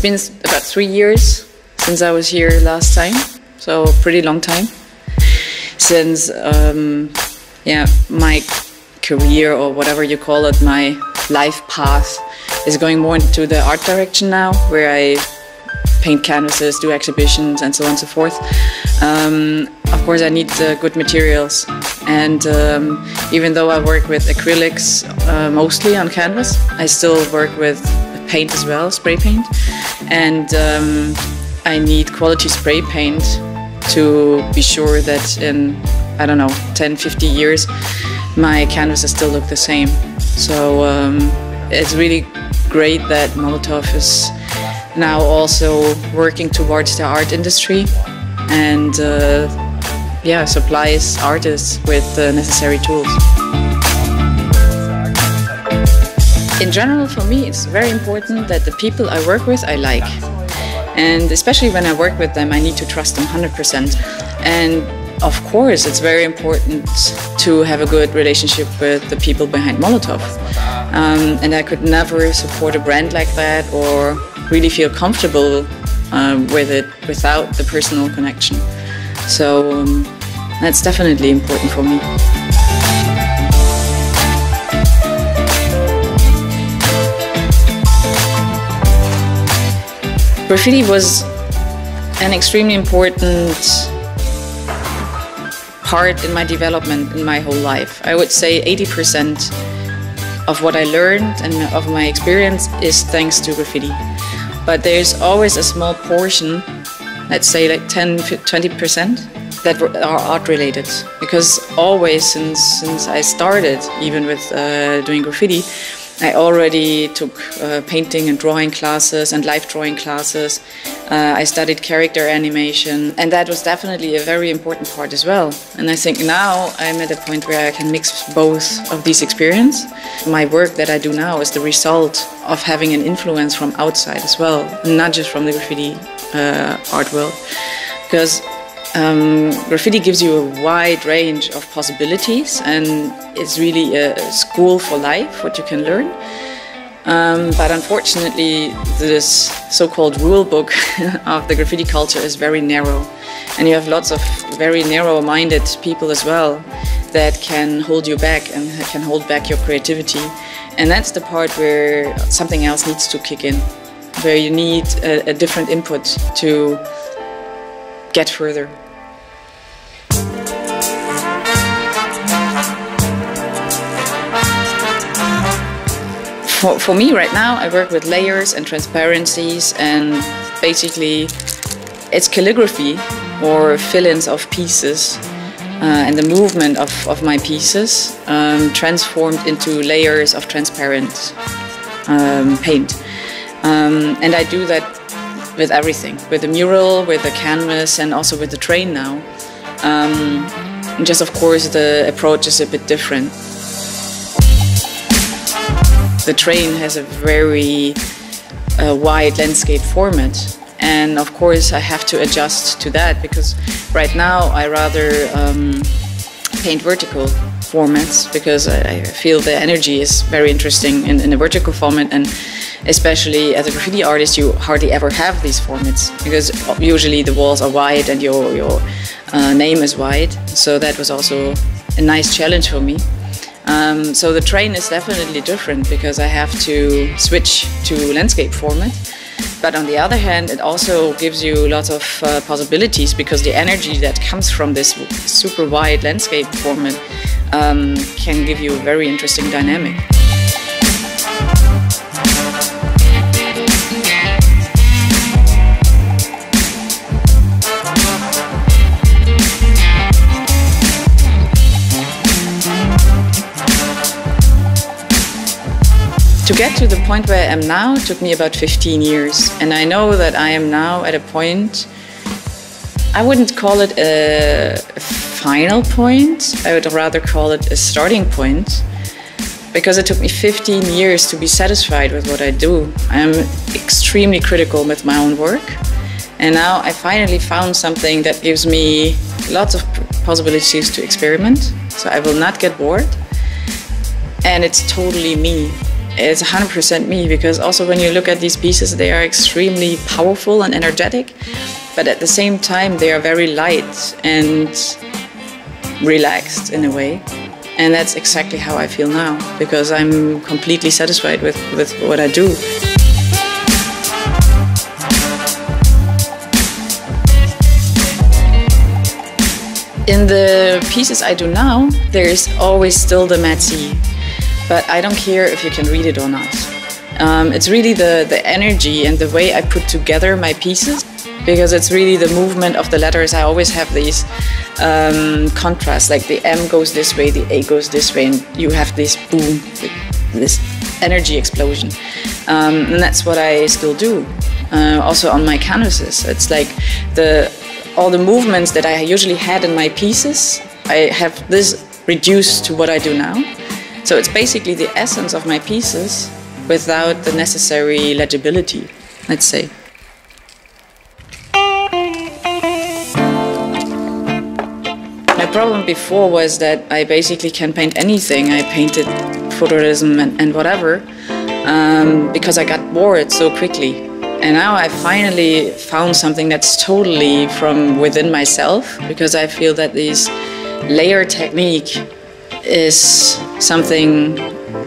It's been about 3 years since I was here last time, so pretty long time. Since my career, or whatever you call it, my life path is going more into the art direction now, where I paint canvases, do exhibitions, and so on and so forth. Of course, I need good materials, and even though I work with acrylics mostly on canvas, I still work with paint as well, spray paint, and I need quality spray paint to be sure that in, I don't know, 10-50 years my canvases still look the same. So it's really great that Molotow is now also working towards the art industry and supplies artists with the necessary tools. In general, for me, it's very important that the people I work with I like. And especially when I work with them, I need to trust them 100%. And of course, it's very important to have a good relationship with the people behind Molotow. And I could never support a brand like that or really feel comfortable with it without the personal connection. So that's definitely important for me. Graffiti was an extremely important part in my development in my whole life. I would say 80% of what I learned and of my experience is thanks to graffiti. But there's always a small portion, let's say like 10–20%, that are art related. Because always since I started, even with doing graffiti, I already took painting and drawing classes and life drawing classes. I studied character animation, and that was definitely a very important part as well. And I think now I'm at a point where I can mix both of these experiences. My work that I do now is the result of having an influence from outside as well, not just from the graffiti art world. Because graffiti gives you a wide range of possibilities, and it's really a school for life, what you can learn. But unfortunately, this so-called rule book of the graffiti culture is very narrow. And you have lots of very narrow-minded people as well that can hold you back and can hold back your creativity. And that's the part where something else needs to kick in, where you need a different input to get further. For me right now, I work with layers and transparencies, and basically it's calligraphy or fill-ins of pieces and the movement of my pieces transformed into layers of transparent paint. And I do that with everything, with the mural, with the canvas, and also with the train now. Just of course the approach is a bit different. The train has a very wide landscape format, and of course I have to adjust to that, because right now I rather paint vertical formats, because I feel the energy is very interesting in a vertical format, and especially as a graffiti artist you hardly ever have these formats, because usually the walls are wide and your name is wide. So that was also a nice challenge for me. So the train is definitely different, because I have to switch to landscape format. But on the other hand, it also gives you lots of possibilities, because the energy that comes from this super wide landscape format can give you a very interesting dynamic. To get to the point where I am now took me about 15 years, and I know that I am now at a point, I wouldn't call it a final point, I would rather call it a starting point, because it took me 15 years to be satisfied with what I do. I am extremely critical with my own work, and now I finally found something that gives me lots of possibilities to experiment, so I will not get bored, and it's totally me. it's 100% me, because also when you look at these pieces, they are extremely powerful and energetic, but at the same time they are very light and relaxed in a way. And that's exactly how I feel now, because I'm completely satisfied with what I do. In the pieces I do now, there is always still the MadC, but I don't care if you can read it or not. It's really the energy and the way I put together my pieces, because it's really the movement of the letters. I always have these contrasts, like the M goes this way, the A goes this way, and you have this boom, this energy explosion. And that's what I still do. Also on my canvases, it's like all the movements that I usually had in my pieces, I have this reduced to what I do now. So it's basically the essence of my pieces without the necessary legibility, let's say. My problem before was that I basically can paint anything. I painted photorealism and whatever, because I got bored so quickly. And now I finally found something that's totally from within myself, because I feel that this layer technique is something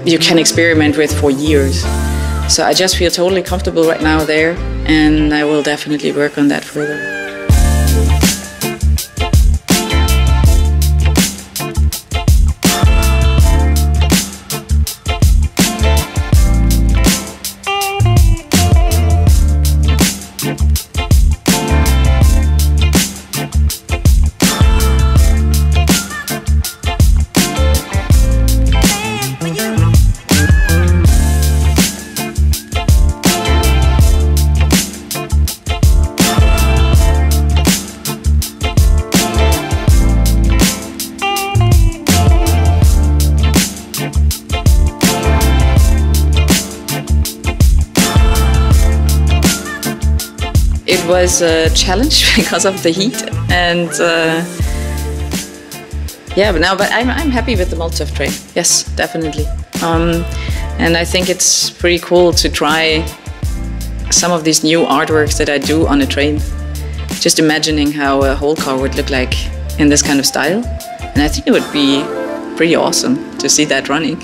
you can experiment with for years. So I just feel totally comfortable right now there, and I will definitely work on that further. It was a challenge because of the heat, and yeah, but I'm happy with the Molotow train. Yes, definitely. And I think it's pretty cool to try some of these new artworks that I do on a train. Just imagining how a whole car would look like in this kind of style, and I think it would be pretty awesome to see that running.